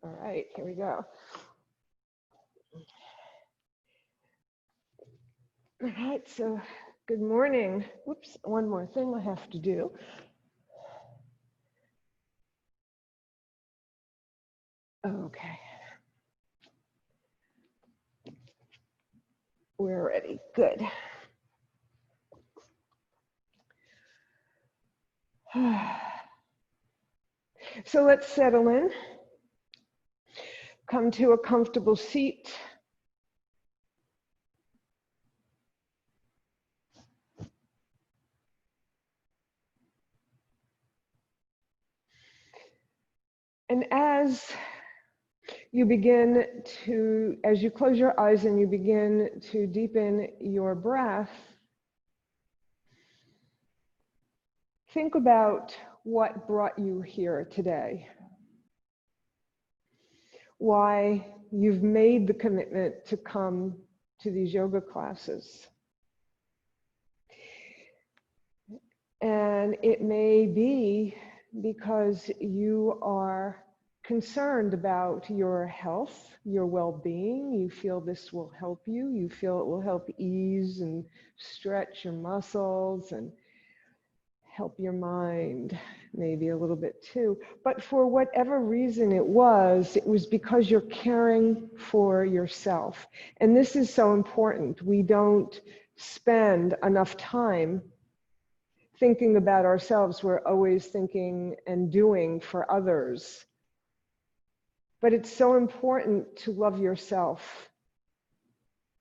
All right, here we go. All right, so good morning. Whoops, one more thing I have to do. Okay. We're ready. Good. So let's settle in. Come to a comfortable seat. And as you close your eyes and you begin to deepen your breath, think about what brought you here today. Why you've made the commitment to come to these yoga classes. And it may be because you are concerned about your health, your well-being. You feel this will help you. You feel it will help ease and stretch your muscles and help your mind, maybe a little bit too. But for whatever reason it was because you're caring for yourself. And this is so important. We don't spend enough time thinking about ourselves. We're always thinking and doing for others. But it's so important to love yourself,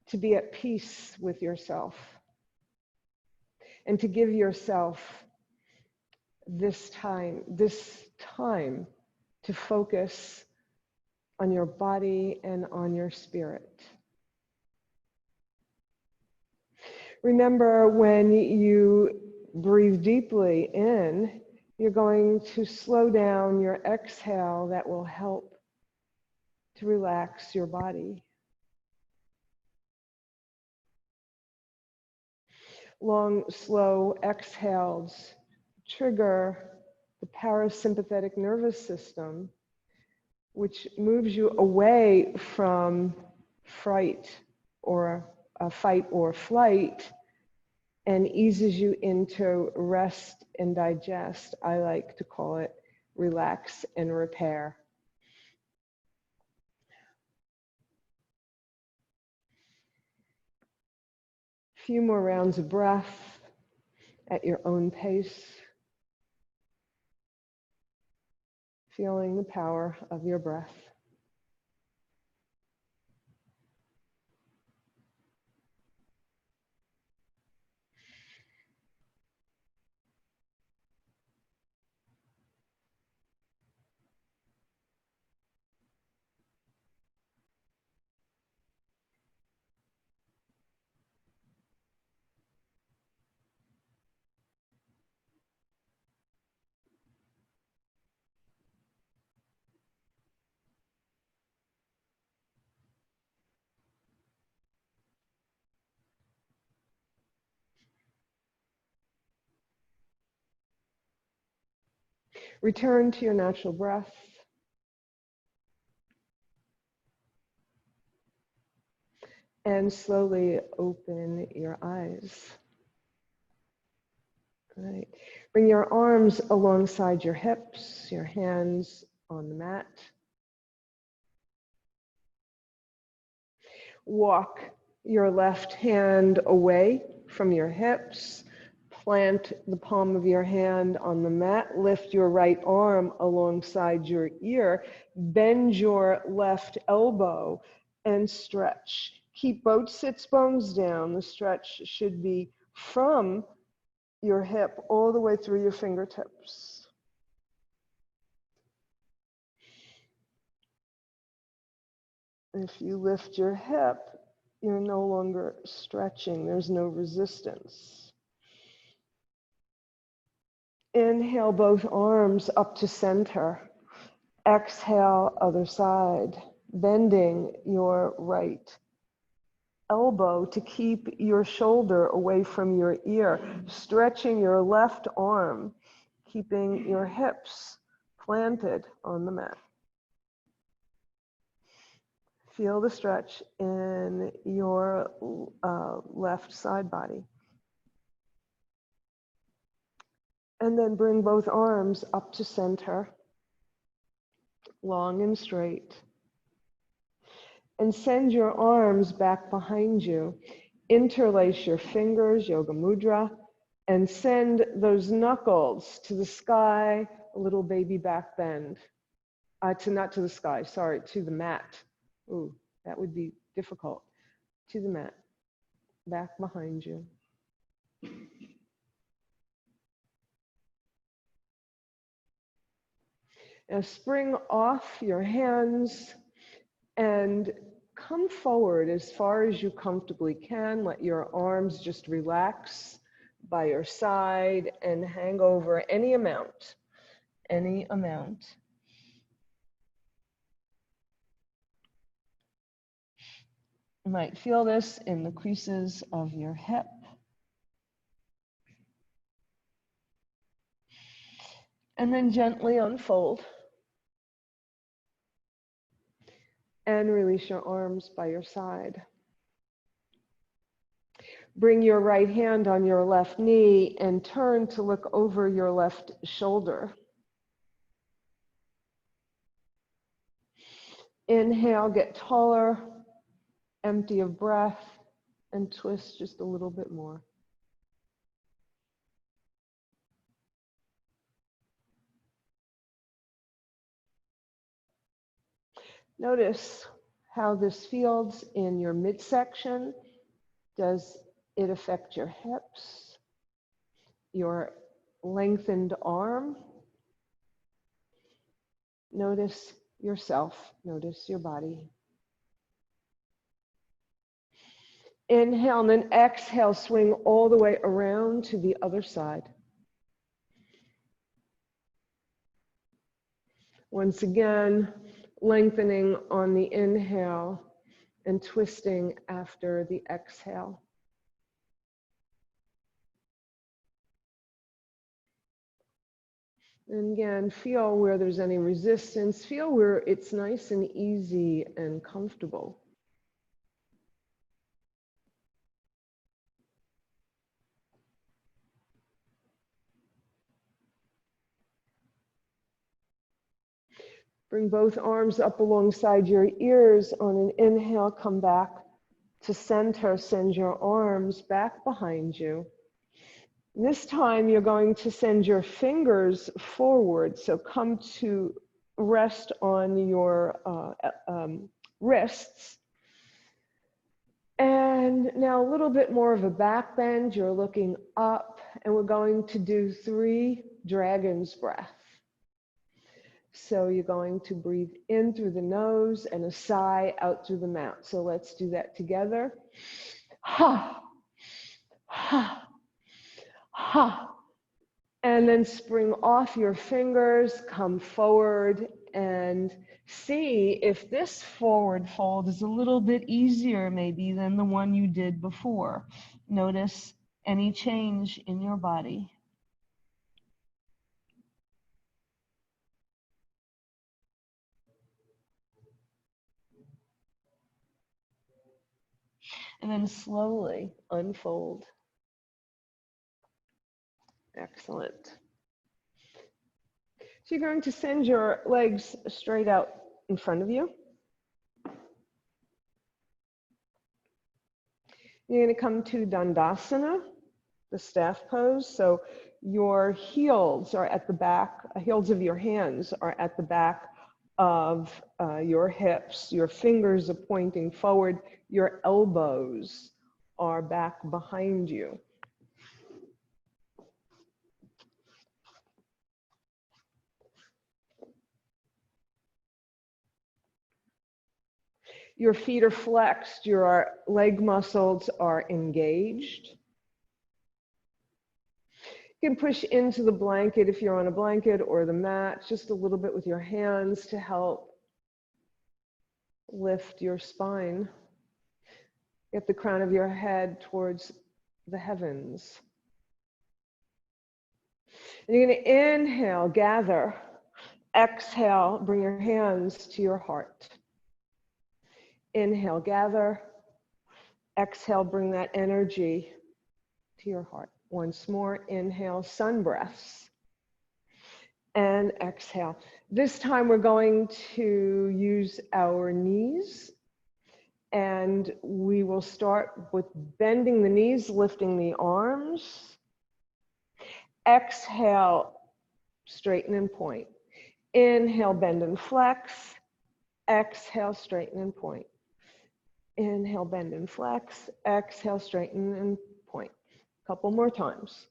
to be at peace with yourself, and to give yourself this time to focus on your body and on your spirit. Remember, when you breathe deeply in, you're going to slow down your exhale. That will help to relax your body. Long, slow exhales trigger the parasympathetic nervous system, which moves you away from fright or fight or flight and eases you into rest and digest. I like to call it relax and repair. A few more rounds of breath at your own pace, feeling the power of your breath. Return to your natural breath. And slowly open your eyes. Right. Bring your arms alongside your hips, your hands on the mat. Walk your left hand away from your hips. Plant the palm of your hand on the mat. Lift your right arm alongside your ear. Bend your left elbow and stretch. Keep both sits bones down. The stretch should be from your hip all the way through your fingertips. If you lift your hip, you're no longer stretching. There's no resistance. Inhale both arms up to center. Exhale, other side. Bending your right elbow to keep your shoulder away from your ear. Stretching your left arm, keeping your hips planted on the mat. Feel the stretch in your left side body. And then bring both arms up to center, long and straight. And send your arms back behind you. Interlace your fingers, Yoga Mudra, and send those knuckles to the sky, a little baby back bend. Not to the sky, sorry, to the mat. Ooh, that would be difficult. To the mat, back behind you. Now spring off your hands and come forward as far as you comfortably can. Let your arms just relax by your side and hang over any amount, any amount. You might feel this in the creases of your hip. And then gently unfold. And release your arms by your side. Bring your right hand on your left knee and turn to look over your left shoulder. Inhale, get taller, empty of breath, and twist just a little bit more. Notice how this feels in your midsection. Does it affect your hips, your lengthened arm? Notice yourself, notice your body. Inhale and then exhale, swing all the way around to the other side. Once again, lengthening on the inhale and twisting after the exhale. And again, feel where there's any resistance. Feel where it's nice and easy and comfortable. Bring both arms up alongside your ears. On an inhale, come back to center. Send your arms back behind you. This time you're going to send your fingers forward. So come to rest on your wrists. And now a little bit more of a back bend. You're looking up, and we're going to do 3 dragon's breath. So you're going to breathe in through the nose and a sigh out through the mouth. So let's do that together. Ha, ha, ha. And then spring off your fingers, come forward, and see if this forward fold is a little bit easier maybe than the one you did before. Notice any change in your body. And then slowly unfold. Excellent. So you're going to send your legs straight out in front of you. You're going to come to Dandasana, the staff pose. So your heels are at the back, heels of your hands are at the back of your hips. Your fingers are pointing forward. Your elbows are back behind you. Your feet are flexed, your leg muscles are engaged. You can push into the blanket if you're on a blanket or the mat, just a little bit with your hands to help lift your spine. Get the crown of your head towards the heavens. And you're going to inhale, gather. Exhale, bring your hands to your heart. Inhale, gather. Exhale, bring that energy to your heart. Once more, inhale, sun breaths. And exhale. This time we're going to use our knees, and we will start with bending the knees, lifting the arms. Exhale, straighten and point. Inhale, bend and flex. Exhale, straighten and point. Inhale, bend and flex. Exhale, straighten and point. A couple more times.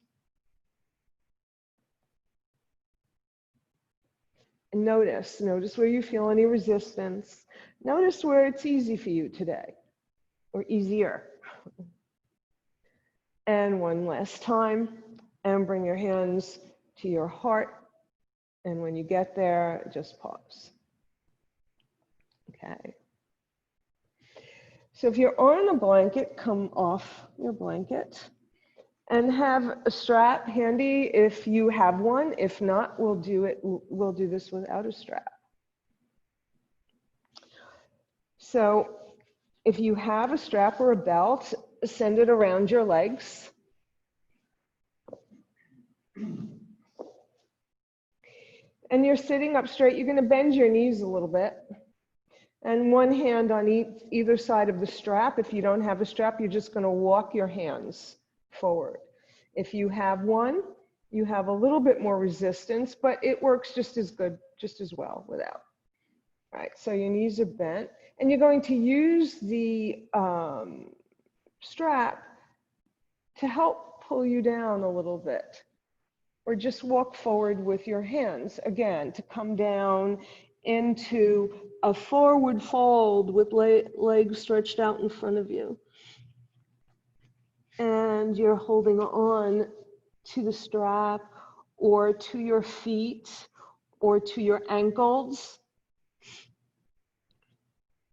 And notice where you feel any resistance. Notice where it's easy for you today, or easier. And one last time, and bring your hands to your heart. And when you get there, just pause. Okay. So if you're on a blanket, come off your blanket and have a strap handy if you have one. If not, we'll do this without a strap. So if you have a strap or a belt, send it around your legs. And you're sitting up straight. You're going to bend your knees a little bit. And one hand on either side of the strap. If you don't have a strap, you're just going to walk your hands forward. If you have one, you have a little bit more resistance, but it works just as good, just as well without. All right, so your knees are bent, and you're going to use the strap to help pull you down a little bit. Or just walk forward with your hands, again, to come down into a forward fold with legs stretched out in front of you. And you're holding on to the strap or to your feet or to your ankles.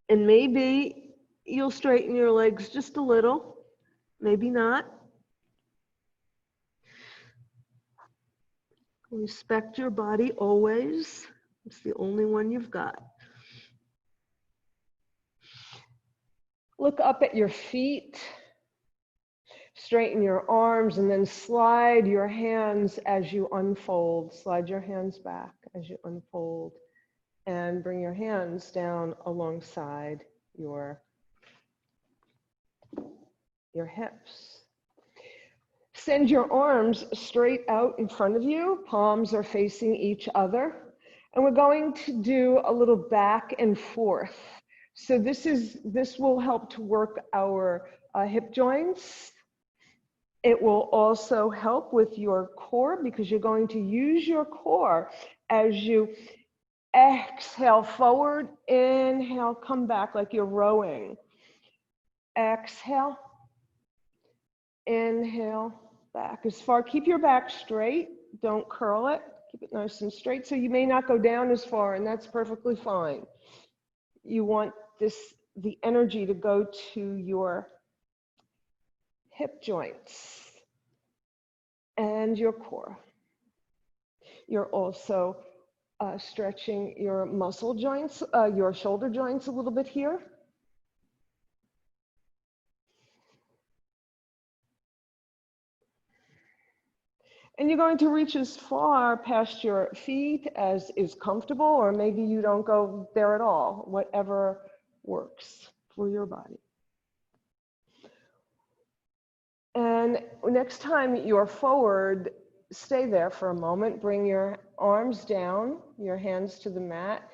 And maybe you'll straighten your legs just a little, maybe not. Respect your body always. It's the only one you've got. Look up at your feet. Straighten your arms and then slide your hands as you unfold. Slide your hands back as you unfold. And bring your hands down alongside your hips. Send your arms straight out in front of you. Palms are facing each other. And we're going to do a little back and forth. So this will help to work our hip joints. It will also help with your core because you're going to use your core as you exhale forward, inhale, come back like you're rowing. Exhale, inhale, back as far. Keep your back straight. Don't curl it. Keep it nice and straight. So you may not go down as far, and that's perfectly fine. You want the energy to go to your hip joints and your core. You're also stretching your muscle joints, your shoulder joints a little bit here. And you're going to reach as far past your feet as is comfortable, or maybe you don't go there at all, whatever works for your body. And next time you're forward, stay there for a moment, bring your arms down, your hands to the mat,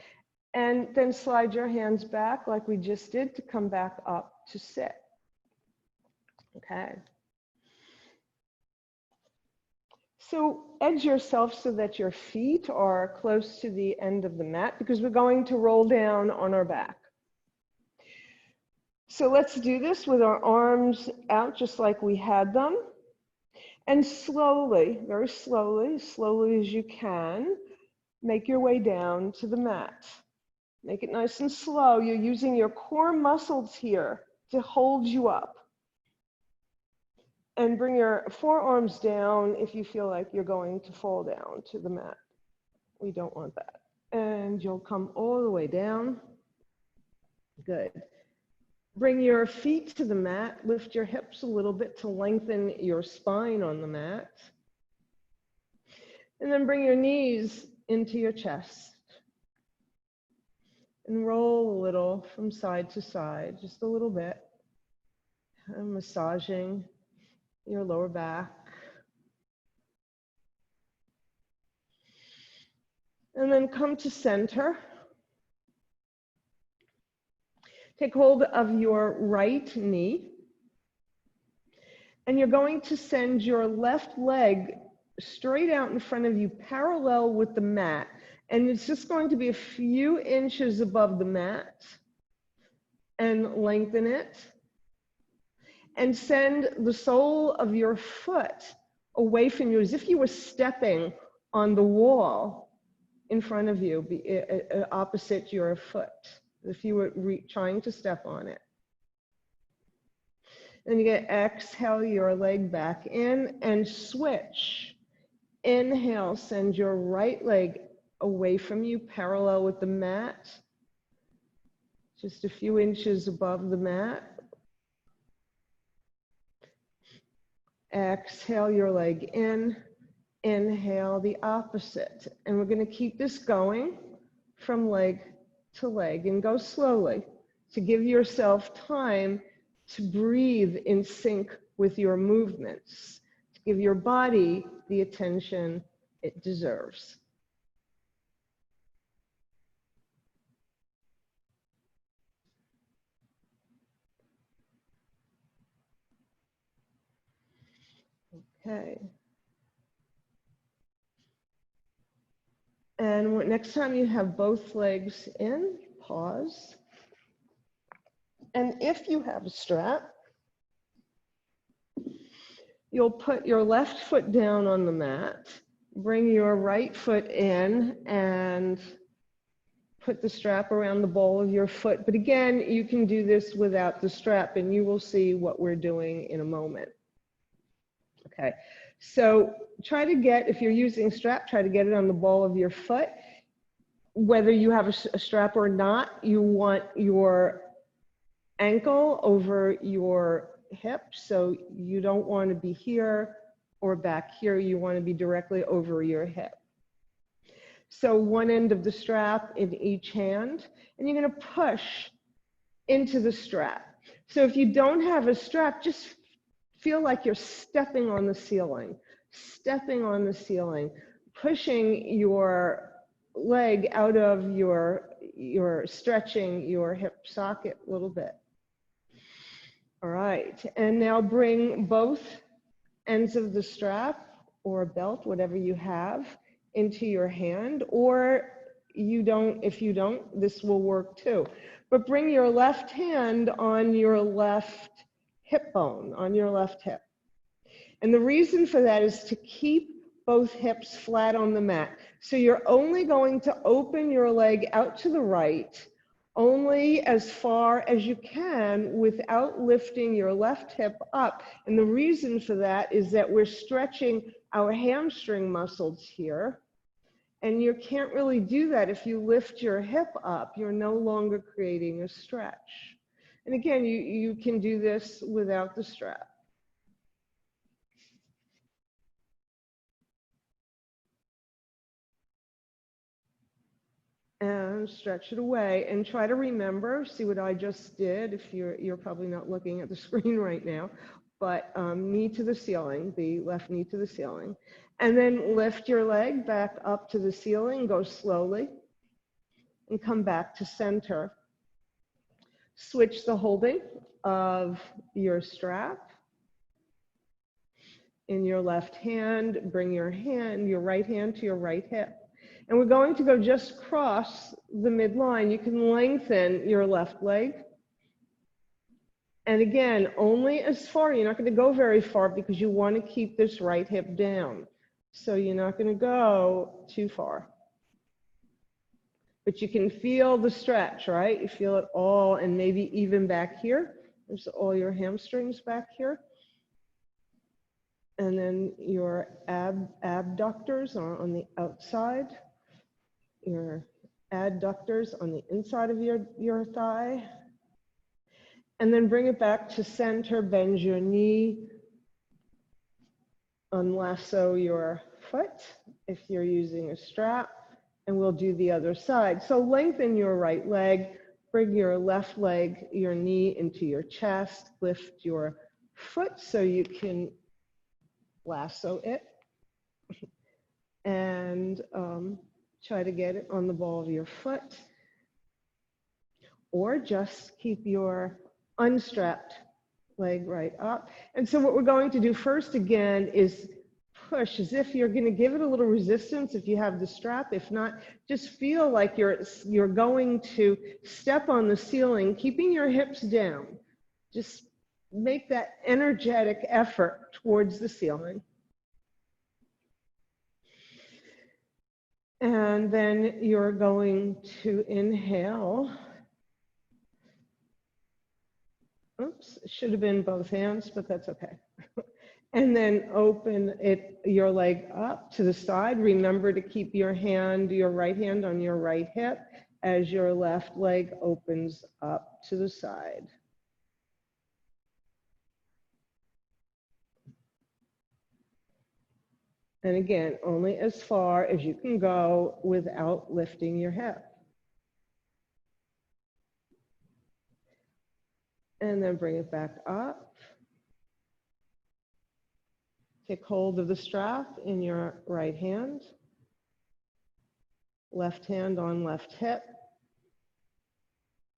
and then slide your hands back like we just did to come back up to sit. Okay. So edge yourself so that your feet are close to the end of the mat because we're going to roll down on our back. So let's do this with our arms out just like we had them. And slowly, very slowly, slowly as you can, make your way down to the mat. Make it nice and slow. You're using your core muscles here to hold you up. And bring your forearms down if you feel like you're going to fall down to the mat. We don't want that. And you'll come all the way down. Good. Bring your feet to the mat. Lift your hips a little bit to lengthen your spine on the mat. And then bring your knees into your chest. And roll a little from side to side, just a little bit. And massaging your lower back. And then come to center. Take hold of your right knee. And you're going to send your left leg straight out in front of you, parallel with the mat. And it's just going to be a few inches above the mat. And lengthen it. And send the sole of your foot away from you, as if you were stepping on the wall in front of you, opposite your foot, as if you were trying to step on it. Then you get exhale your leg back in and switch. Inhale, send your right leg away from you, parallel with the mat, just a few inches above the mat. Exhale your leg in, inhale the opposite. And we're going to keep this going from leg to leg and go slowly to give yourself time to breathe in sync with your movements, to give your body the attention it deserves. Okay. And next time you have both legs in, pause. And if you have a strap, you'll put your left foot down on the mat, bring your right foot in and put the strap around the ball of your foot. But again, you can do this without the strap and you will see what we're doing in a moment. Okay, so try to get, if you're using strap, try to get it on the ball of your foot. Whether you have a strap or not, you want your ankle over your hip, so you don't want to be here or back here. You want to be directly over your hip. So one end of the strap in each hand, and you're going to push into the strap. So if you don't have a strap, just feel like you're stepping on the ceiling, pushing your leg out of your stretching your hip socket a little bit. All right, and now bring both ends of the strap or belt, whatever you have, into your hand, or if you don't, this will work too. But bring your left hand on your left hip bone, on your left hip. And the reason for that is to keep both hips flat on the mat. So you're only going to open your leg out to the right only as far as you can without lifting your left hip up. And the reason for that is that we're stretching our hamstring muscles here. And you can't really do that if you lift your hip up. You're no longer creating a stretch. And again, you can do this without the strap. And stretch it away and try to remember, see what I just did, if you're probably not looking at the screen right now, but knee to the ceiling, the left knee to the ceiling. And then lift your leg back up to the ceiling, go slowly, and come back to center. Switch the holding of your strap in your left hand, bring your right hand to your right hip. And we're going to go just across the midline. You can lengthen your left leg. And again, only as far, you're not going to go very far because you want to keep this right hip down. So you're not going to go too far. But you can feel the stretch, right? You feel it all, and maybe even back here. There's all your hamstrings back here. And then your abductors are on the outside. Your adductors on the inside of your thigh. And then bring it back to center, bend your knee, unlasso your foot if you're using a strap, and we'll do the other side. So lengthen your right leg, bring your left leg, your knee into your chest, lift your foot so you can lasso it, and try to get it on the ball of your foot, or just keep your unstrapped leg right up. And so what we're going to do first again is push as if you're going to give it a little resistance if you have the strap. If not, just feel like you're going to step on the ceiling, keeping your hips down. Just make that energetic effort towards the ceiling. And then you're going to inhale. Oops, it should have been both hands, but that's okay. And then open your leg up to the side. Remember to keep your right hand on your right hip as your left leg opens up to the side. And again, only as far as you can go without lifting your hip. And then bring it back up. Take hold of the strap in your right hand. Left hand on left hip.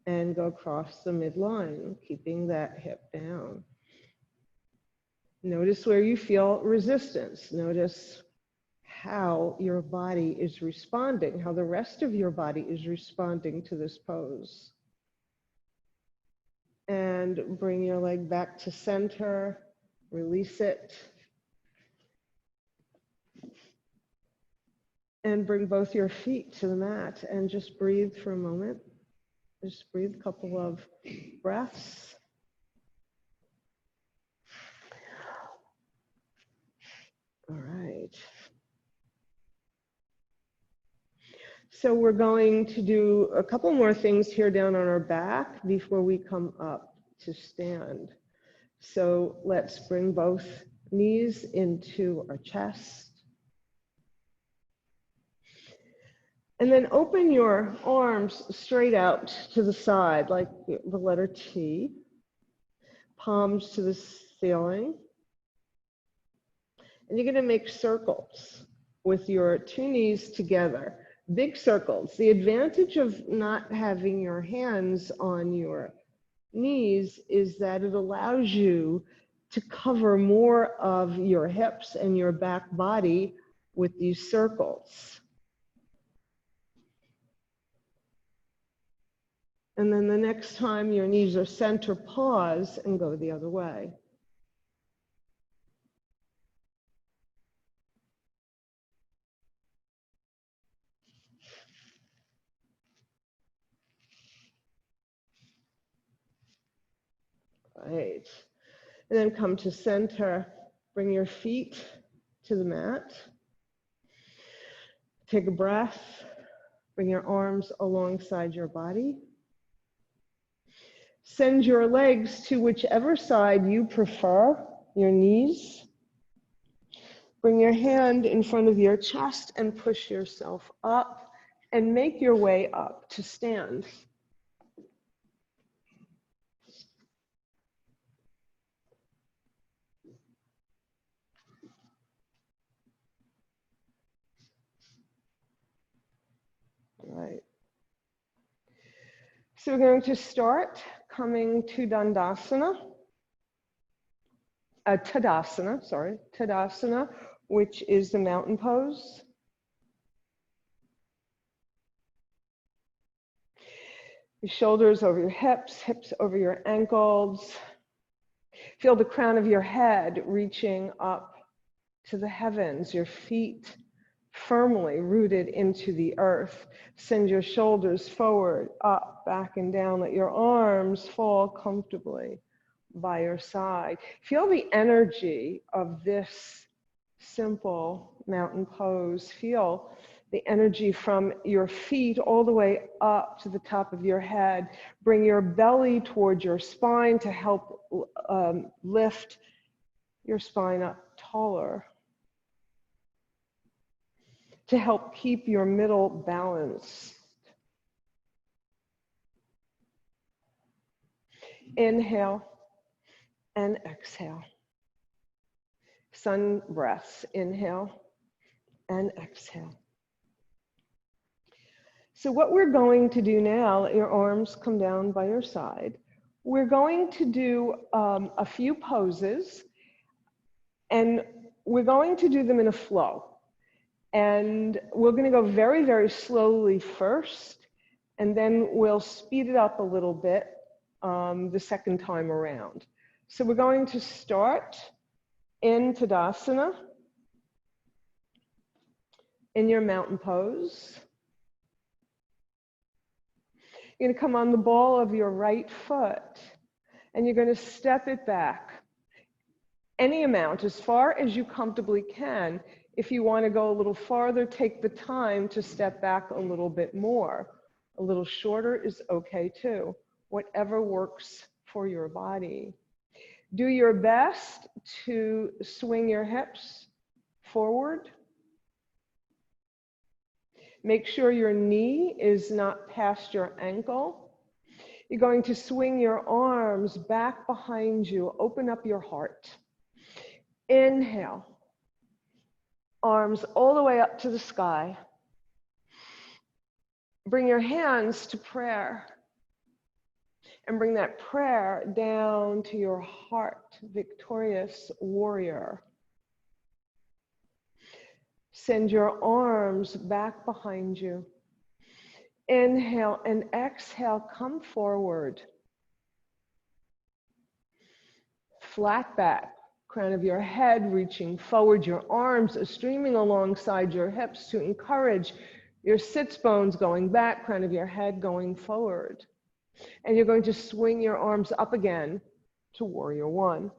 And go across the midline, keeping that hip down. Notice where you feel resistance. Notice how your body is responding, how the rest of your body is responding to this pose. And bring your leg back to center, release it. And bring both your feet to the mat and just breathe for a moment. Just breathe a couple of breaths. All right. So we're going to do a couple more things here down on our back before we come up to stand. So let's bring both knees into our chest. And then open your arms straight out to the side, like the letter T. Palms to the ceiling. And you're going to make circles with your two knees together. Big circles. The advantage of not having your hands on your knees is that it allows you to cover more of your hips and your back body with these circles. And then the next time your knees are center, pause and go the other way. Right. And then come to center. Bring your feet to the mat. Take a breath. Bring your arms alongside your body. Send your legs to whichever side you prefer, your knees. Bring your hand in front of your chest and push yourself up and make your way up to stand. Right. So we're going to start coming to Tadasana, which is the mountain pose. Your shoulders over your hips, hips over your ankles. Feel the crown of your head reaching up to the heavens, your feet firmly rooted into the earth. Send your shoulders forward, up, back, and down. Let your arms fall comfortably by your side. Feel the energy of this simple mountain pose. Feel the energy from your feet all the way up to the top of your head. Bring your belly towards your spine to help lift your spine up taller, to help keep your middle balanced. Inhale and exhale. Sun breaths. Inhale and exhale. So what we're going to do now, let your arms come down by your side. We're going to do a few poses, and we're going to do them in a flow. And we're going to go very, very slowly first, and then we'll speed it up a little bit the second time around. So we're going to start in Tadasana, in your mountain pose. You're going to come on the ball of your right foot, and you're going to step it back any amount, as far as you comfortably can. If you want to go a little farther, take the time to step back a little bit more. A little shorter is okay too, whatever works for your body. Do your best to swing your hips forward. Make sure your knee is not past your ankle. You're going to swing your arms back behind you. Open up your heart. Inhale. Arms all the way up to the sky. Bring your hands to prayer. And bring that prayer down to your heart. Victorious warrior. Send your arms back behind you. Inhale and exhale, come forward. Flat back, crown of your head reaching forward. Your arms are streaming alongside your hips to encourage your sits bones going back, crown of your head going forward. And you're going to swing your arms up again to Warrior One.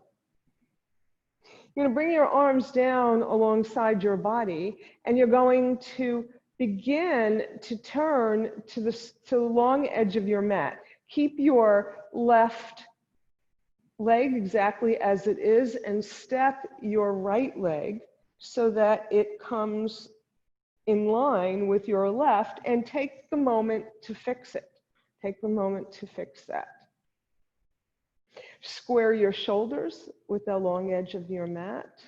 You're going to bring your arms down alongside your body, and you're going to begin to turn to the long edge of your mat. Keep your left leg exactly as it is, and step your right leg so that it comes in line with your left, and take the moment to fix it. Take the moment to fix that. Square your shoulders with the long edge of your mat.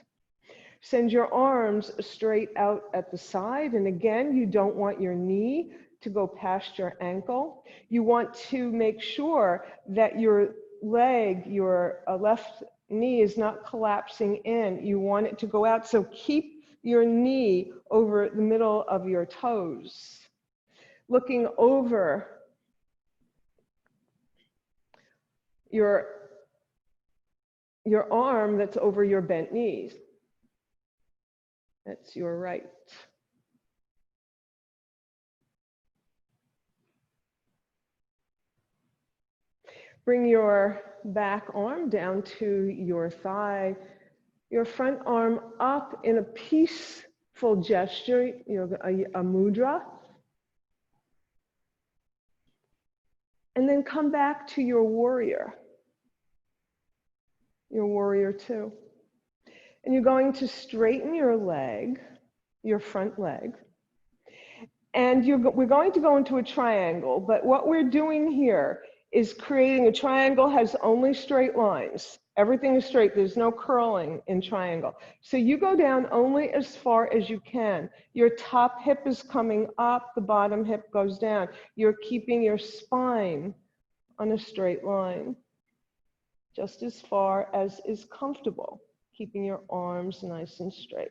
Send your arms straight out at the side. And again, you don't want your knee to go past your ankle. You want to make sure that your leg, your left knee is not collapsing in. You want it to go out. So keep your knee over the middle of your toes. Looking over your arm that's over your bent knees. That's your right. Bring your back arm down to your thigh, your front arm up in a peaceful gesture, a mudra. And then come back to your warrior two. And you're going to straighten your leg, your front leg. And we're going to go into a triangle, but what we're doing here is creating a triangle has only straight lines. Everything is straight, there's no curling in triangle. So you go down only as far as you can. Your top hip is coming up, the bottom hip goes down. You're keeping your spine on a straight line, just as far as is comfortable, keeping your arms nice and straight.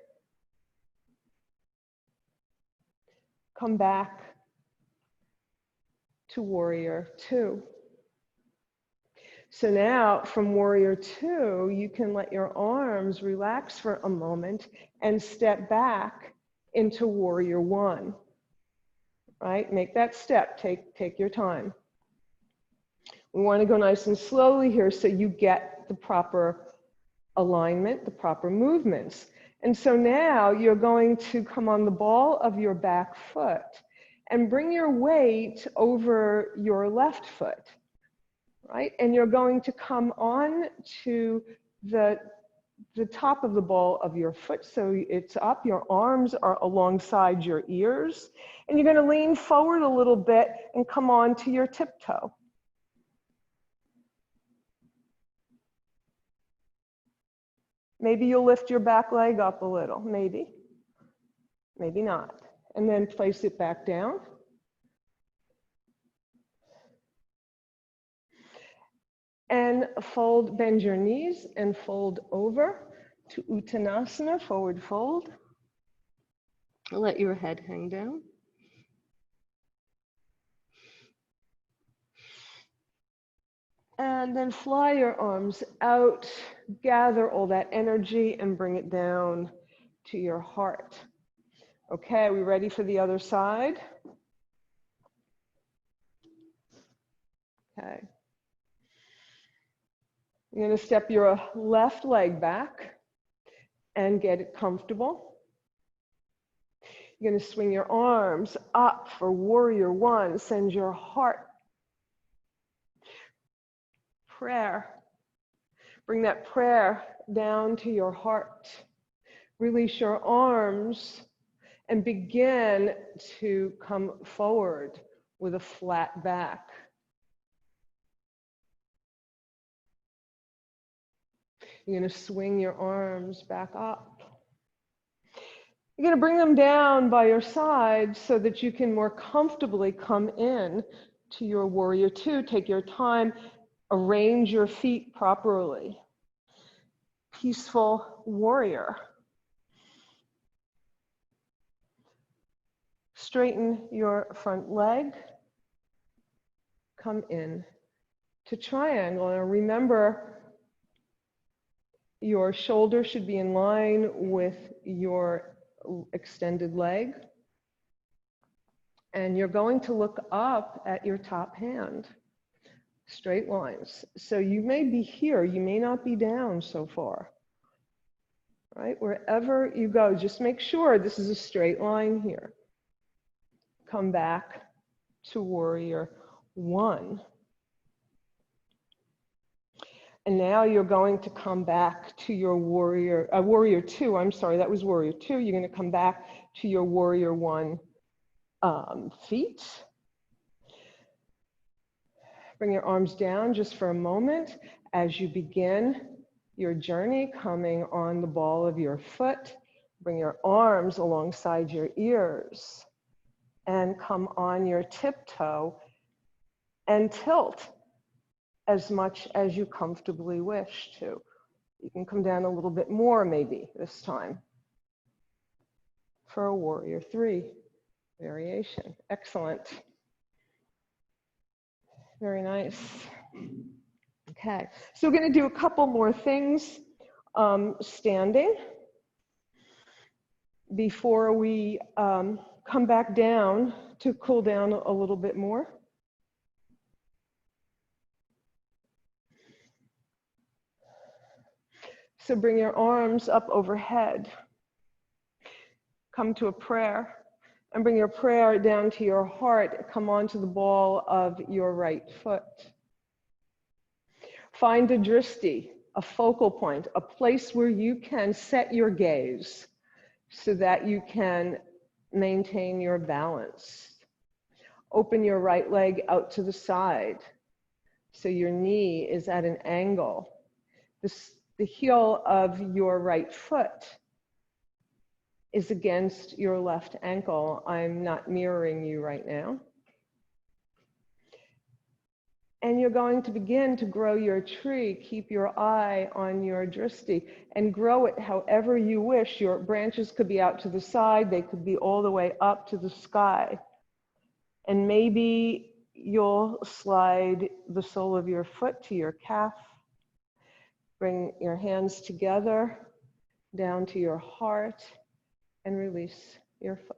Come back to Warrior Two. So now from Warrior Two, you can let your arms relax for a moment and step back into Warrior One, right? Make that step, take your time. We want to go nice and slowly here so you get the proper alignment, the proper movements. And so now you're going to come on the ball of your back foot and bring your weight over your left foot, right? And you're going to come on to the top of the ball of your foot, so it's up, your arms are alongside your ears, and you're going to lean forward a little bit and come on to your tiptoe. Maybe you'll lift your back leg up a little, maybe not. And then place it back down. And fold, bend your knees and fold over to Uttanasana, forward fold. Let your head hang down. And then fly your arms out, gather all that energy and bring it down to your heart. Okay, are we ready for the other side? Okay. You're going to step your left leg back and get it comfortable. You're going to swing your arms up for warrior one. Send your heart. Prayer. Bring that prayer down to your heart. Release your arms and begin to come forward with a flat back. You're going to swing your arms back up. You're going to bring them down by your side so that you can more comfortably come in to your warrior two. Take your time, arrange your feet properly. Peaceful warrior. Straighten your front leg. Come in to triangle. And remember, your shoulder should be in line with your extended leg. And you're going to look up at your top hand. Straight lines. So you may be here, you may not be down so far. Right? Wherever you go, just make sure this is a straight line here. Come back to warrior one. And now you're going to come back to your warrior two. I'm sorry, that was warrior two. You're going to come back to your warrior one feet. Bring your arms down just for a moment as you begin your journey coming on the ball of your foot. Bring your arms alongside your ears and come on your tiptoe and tilt as much as you comfortably wish to. You can come down a little bit more maybe this time for a warrior three variation. Excellent. Very nice. Okay, so we're going to do a couple more things standing before we come back down to cool down a little bit more. So bring your arms up overhead. Come to a prayer and bring your prayer down to your heart. Come onto the ball of your right foot. Find a drishti, a focal point, a place where you can set your gaze so that you can maintain your balance. Open your right leg out to the side so your knee is at an angle. The heel of your right foot is against your left ankle. I'm not mirroring you right now. And you're going to begin to grow your tree. Keep your eye on your drishti and grow it however you wish. Your branches could be out to the side. They could be all the way up to the sky. And maybe you'll slide the sole of your foot to your calf. Bring your hands together down to your heart and release your foot.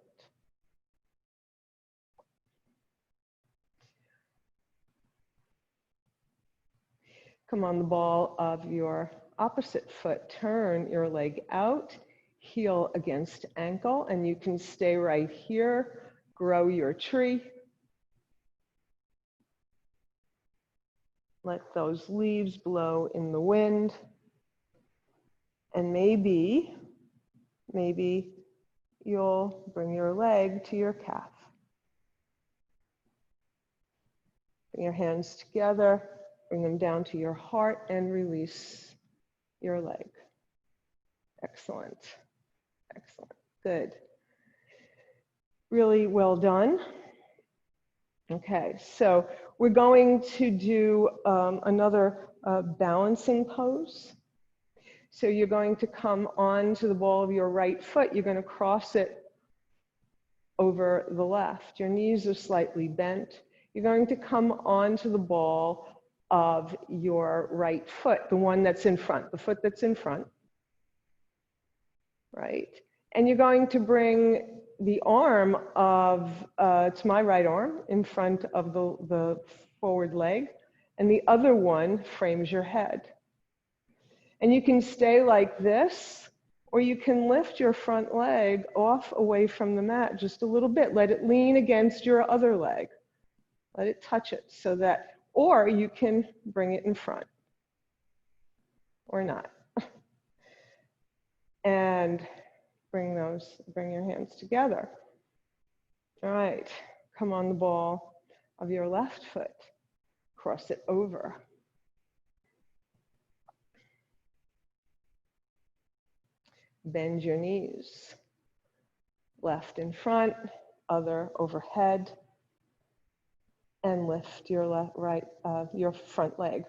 Come on the ball of your opposite foot. Turn your leg out. heel against ankle, and you can stay right here, grow your tree. Let those leaves blow in the wind. And maybe you'll bring your leg to your calf. Bring your hands together, bring them down to your heart, and release your leg. Excellent. Excellent. Good. Really well done. Okay, so we're going to do another balancing pose. So you're going to come onto the ball of your right foot. You're going to cross it over the left. Your knees are slightly bent. You're going to come onto the ball of your right foot, the one that's in front, the foot that's in front, right? And you're going to bring the arm of, it's my right arm, in front of the forward leg, and the other one frames your head. And you can stay like this, or you can lift your front leg off away from the mat just a little bit. Let it lean against your other leg. Let it touch it so that, or you can bring it in front or not. And bring your hands together. All right, come on the ball of your left foot. Cross it over. Bend your knees. Left in front, other overhead. And lift your your front leg.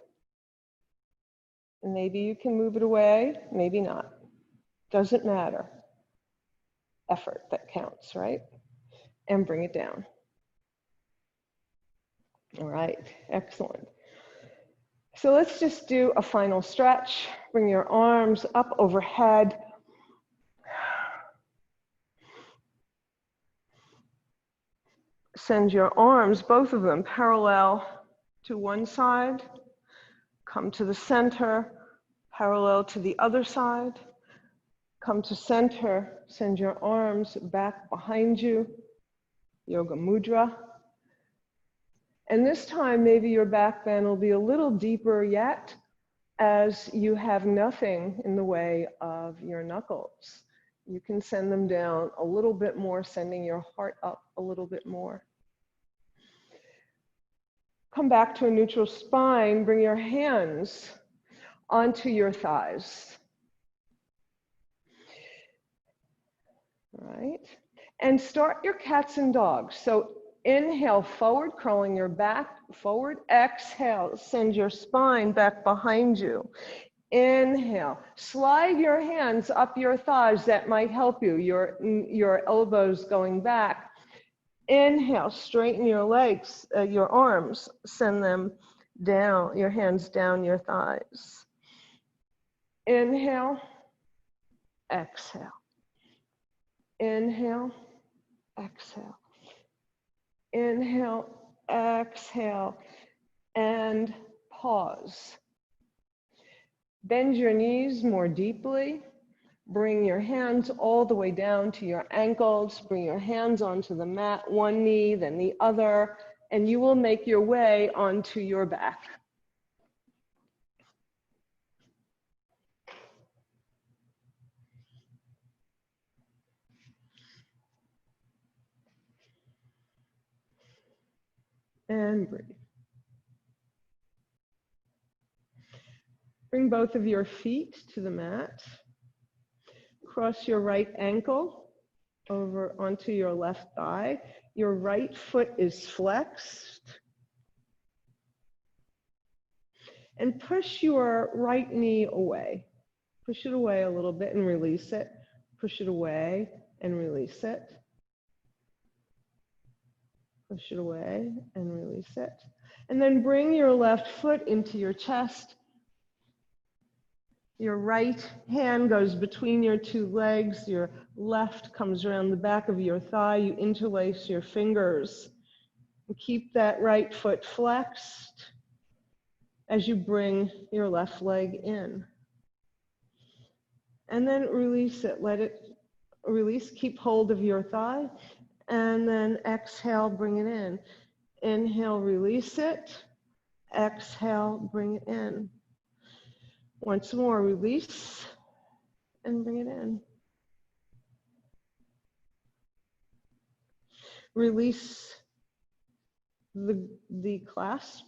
And maybe you can move it away, maybe not. Doesn't matter. Effort that counts, right? And bring it down. All right, excellent. So let's just do a final stretch. Bring your arms up overhead. Send your arms, both of them, parallel to one side. Come to the center, parallel to the other side. Come to center, send your arms back behind you. Yoga Mudra. And this time, maybe your back bend will be a little deeper yet, as you have nothing in the way of your knuckles. You can send them down a little bit more, sending your heart up a little bit more. Come back to a neutral spine. Bring your hands onto your thighs. All right. And start your cats and dogs. So inhale forward, crawling your back forward. Exhale, send your spine back behind you. Inhale, slide your hands up your thighs. That might help you. Your elbows going back. Inhale, straighten your legs, your arms, send them down, your hands down your thighs. Inhale, exhale. Inhale, exhale. Inhale, exhale, and pause. Bend your knees more deeply. Bring your hands all the way down to your ankles. Bring your hands onto the mat, one knee, then the other, and you will make your way onto your back. And breathe. Bring both of your feet to the mat. Cross your right ankle over onto your left thigh. Your right foot is flexed. And push your right knee away. Push it away a little bit and release it. Push it away and release it. Push it away and release it. And then bring your left foot into your chest. Your right hand goes between your two legs. Your left comes around the back of your thigh. You interlace your fingers. And keep that right foot flexed as you bring your left leg in. And then release it. Let it release. Keep hold of your thigh. And then exhale, bring it in. Inhale, release it. Exhale, bring it in. Once more, release and bring it in. Release the clasp.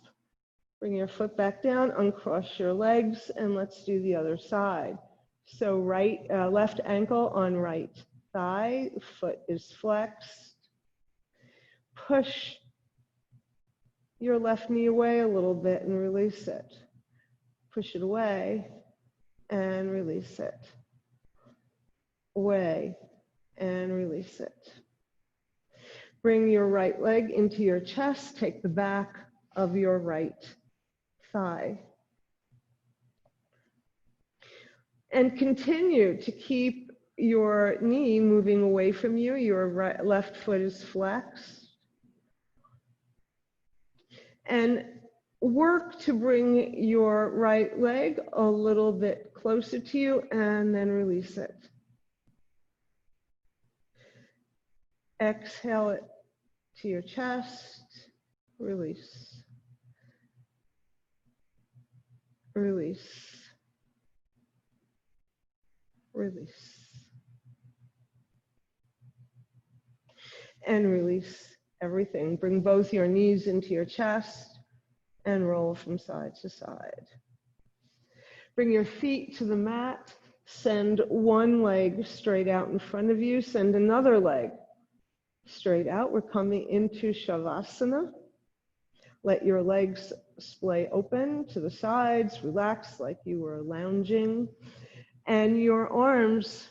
Bring your foot back down, uncross your legs, and let's do the other side. So left ankle on right thigh, foot is flexed. Push your left knee away a little bit and release it. Push it away and release it. Away and release it. Bring your right leg into your chest. Take the back of your right thigh. And continue to keep your knee moving away from you. Your left foot is flexed. And work to bring your right leg a little bit closer to you and then release it. Exhale it to your chest. Release. Release. Release. And release everything. Bring both your knees into your chest and roll from side to side. Bring your feet to the mat. Send one leg straight out in front of you. Send another leg straight out. We're coming into Shavasana. Let your legs splay open to the sides. Relax like you were lounging. And your arms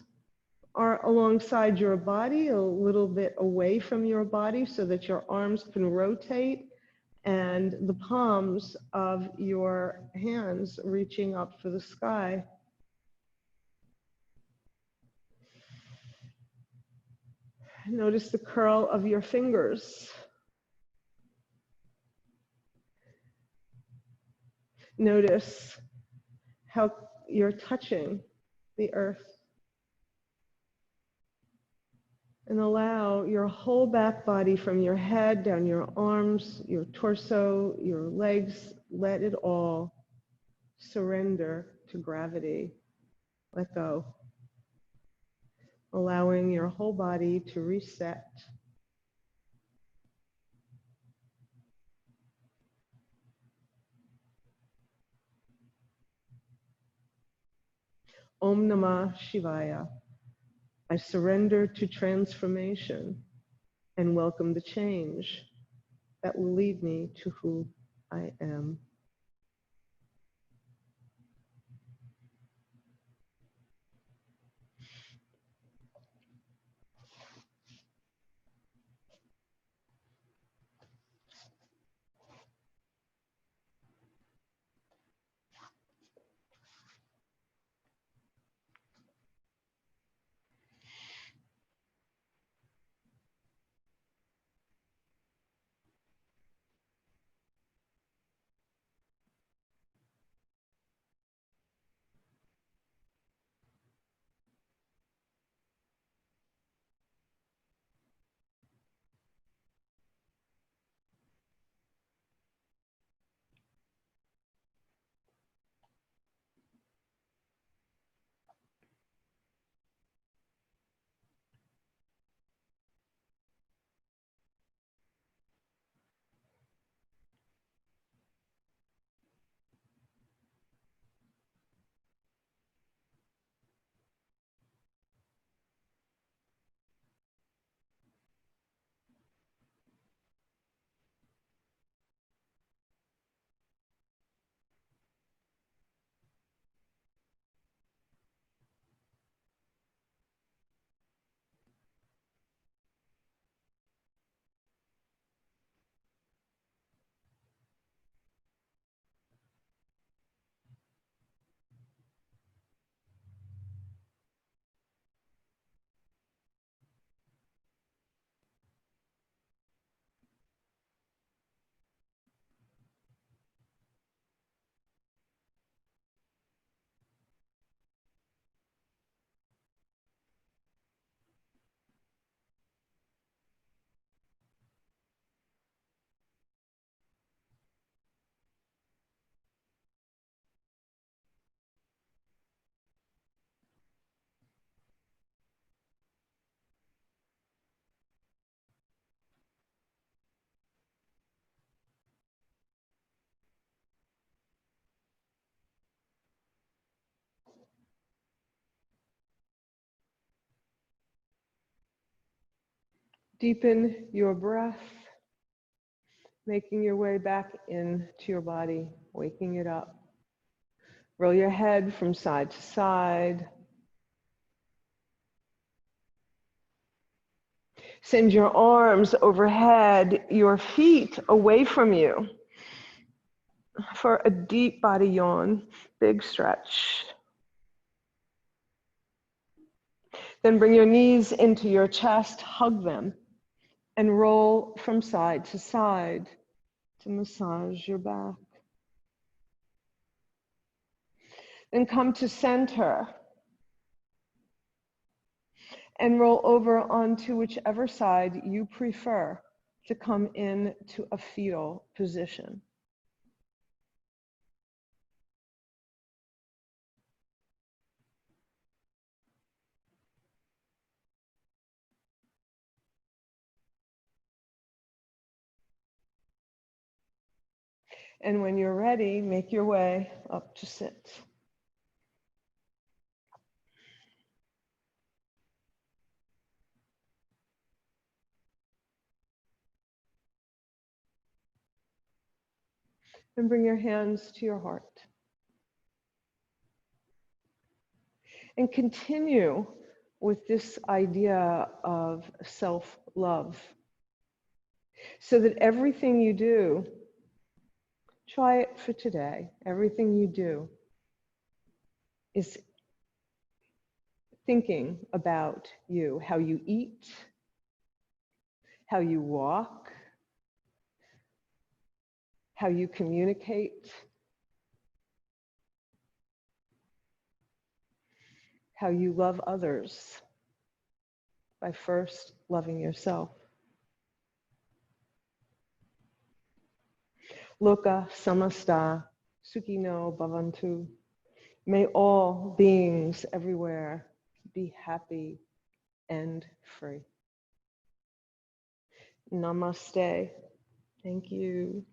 are alongside your body, a little bit away from your body so that your arms can rotate and the palms of your hands reaching up for the sky. Notice the curl of your fingers. Notice how you're touching the earth. And allow your whole back body from your head down your arms, your torso, your legs, let it all surrender to gravity. Let go. Allowing your whole body to reset. Om Namah Shivaya. I surrender to transformation and welcome the change that will lead me to who I am. Deepen your breath, making your way back into your body, waking it up. Roll your head from side to side. Send your arms overhead, your feet away from you for a deep body yawn, big stretch. Then bring your knees into your chest, hug them, and roll from side to side to massage your back. Then come to center and roll over onto whichever side you prefer to come into a fetal position. And when you're ready, make your way up to sit. And bring your hands to your heart. And continue with this idea of self-love, so that everything you do, try it for today, everything you do is thinking about you, how you eat, how you walk, how you communicate, how you love others by first loving yourself. Loka samasta sukhino bhavantu. May all beings everywhere be happy and free. Namaste. Thank you.